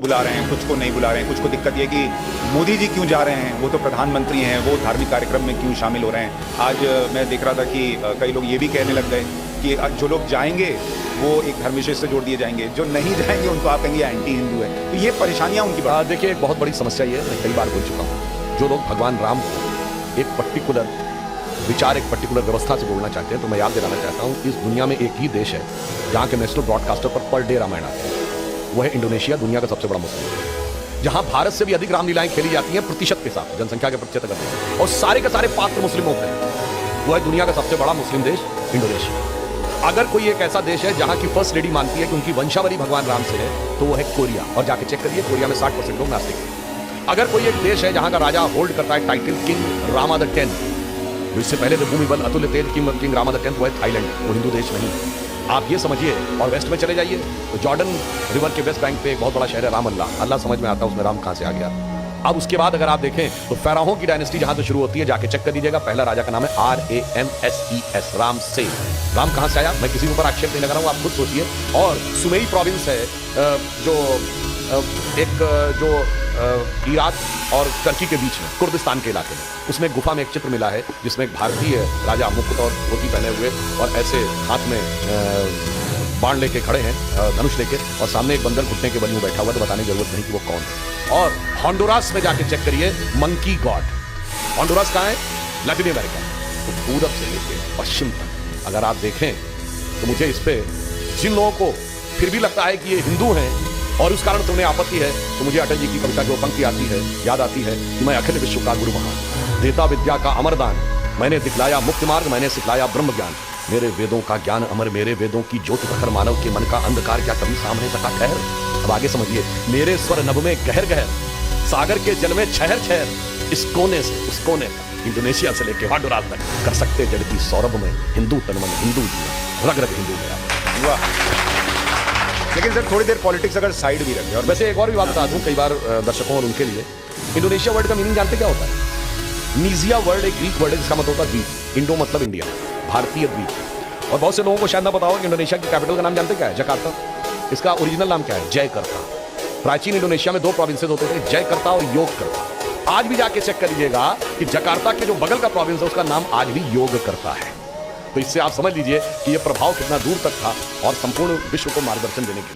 बुला रहे हैं, कुछ को नहीं बुला रहे हैं। कुछ को दिक्कत ये कि मोदी जी क्यों जा रहे हैं, वो तो प्रधानमंत्री हैं, वो धार्मिक कार्यक्रम में क्यों शामिल हो रहे हैं। आज मैं देख रहा था कि कई लोग ये भी कहने लग गए कि जो लोग जाएंगे वो एक धर्म विशेष से जोड़ दिए जाएंगे, जो नहीं जाएंगे उनको आप कहेंगे एंटी हिंदू है। तो ये परेशानियां उनकी देखिए, एक बहुत बड़ी समस्या ये है, मैं कई बार बोल चुका हूँ, जो लोग भगवान राम को एक पर्टिकुलर विचार, एक पर्टिकुलर व्यवस्था से जोड़ना चाहते हैं, तो मैं याद दिलाना चाहता हूँ, इस दुनिया में एक ही देश है जहाँ के नेशनल ब्रॉडकास्टर पर डे रामायण आते हैं, वो है इंडोनेशिया, दुनिया का सबसे बड़ा मुस्लिम, जहां भारत से भी अधिक रामलीलाएं खेली जाती हैं प्रतिशत के साथ, जनसंख्या के प्रतिशत अगर, और सारे के सारे पात्र मुस्लिम होते हैं। वो है दुनिया का सबसे बड़ा मुस्लिम देश इंडोनेशिया। अगर कोई एक ऐसा देश है जहां की फर्स्ट लेडी मानती है कि उनकी वंशावली भगवान राम से है, तो वो है कोरिया, और जाके चेक करिए, कोरिया में 60% लोग नास्तिक हैं। अगर कोई एक देश है जहां का राजा होल्ड करता है टाइटल किंग रामा द 10, इससे पहले थे भूमि बल अतुल्य तेज किंग रामा द 10, वो है थाईलैंड, वो हिंदू देश नहीं। आप ये समझिए, और वेस्ट में चले जाइए तो जॉर्डन रिवर के वेस्ट बैंक पे एक बहुत बड़ा शहर है राम अल्लाह, अल्लाह समझ में आता है उसमें राम कहां से आ गया। अब उसके बाद अगर आप देखें तो फेराहों की डायनेस्टी जहां से शुरू होती है, जाके चेक कर दीजिएगा, पहला राजा का नाम है RAMSES, राम से। राम कहां से आया, मैं किसी के ऊपर आक्षेप नहीं लगा रहा हूं, आप खुद सोचिए। और सुमेई प्रोविंस है, जो इराक और टर्की के बीच में कुर्दिस्तान के इलाके में, उसमें एक गुफा में एक चित्र मिला है जिसमें एक भारतीय राजा मुकुट और धोती पहने हुए और ऐसे हाथ में बाण लेके खड़े हैं, धनुष लेके, और सामने एक बंदर घुटने के बल में बैठा हुआ, तो बताने की जरूरत नहीं कि वो कौन है। और होंडुरास में जाके चेक करिए, मंकी गॉड। होंडुरास कहाँ है, लैटिन अमेरिका, तो पूरब से लेके पश्चिम तक अगर आप देखें तो मुझे इस पे जिन लोगों को फिर भी लगता है कि ये हिंदू हैं और उस कारण तुम्हें आपत्ति है, तो मुझे अटल जी की कविता की वो पंक्ति आती है, याद आती है कि मैं अखिल विश्व का गुरु महान, देता विद्या का अमरदान, मैंने दिखलाया मुक्ति मार्ग, मैंने सिखलाया ब्रह्म ज्ञान, मेरे वेदों का ज्ञान अमर, मेरे वेदों की ज्योति प्रखर, मानव के मन का अंधकार क्या कभी सामने सका ठहर। अब आगे समझिए, मेरे स्वर नभ में गहर गहर, सागर के जल में छहर छहर, इस कोने से उस कोने तक, इंडोनेशिया से लेके होंडुरास तक, कर सकते जड़ती सौरभ में हिंदू तनमन, हिंदू जीवन, रग रग हिंदू मेरा। लेकिन सर थोड़ी देर पॉलिटिक्स अगर साइड भी रखें, और वैसे एक और भी बात बता दूं कई बार दर्शकों और उनके लिए, इंडोनेशिया वर्ड का मीनिंग जानते क्या होता है? नीजिया वर्ड एक ग्रीक वर्ड है जिसका मतलब होता है द्वीप, इंडो मतलब इंडिया, भारतीय द्वीप। और बहुत से लोगों को शायद ना पता हो कि इंडोनेशिया की कैपिटल का नाम जानते क्या है? जकार्ता। इसका ओरिजिनल नाम क्या है? जयकर्ता। प्राचीन इंडोनेशिया में 2 प्रोविंसेस होते थे, जयकर्ता और योगकर्ता। आज भी जाके चेक कर लीजिएगा कि जकार्ता के जो बगल का प्रोविंस है उसका नाम आज भी योगकर्ता है। तो इससे आप समझ लीजिए कि यह प्रभाव कितना दूर तक था और संपूर्ण विश्व को मार्गदर्शन देने के लिए।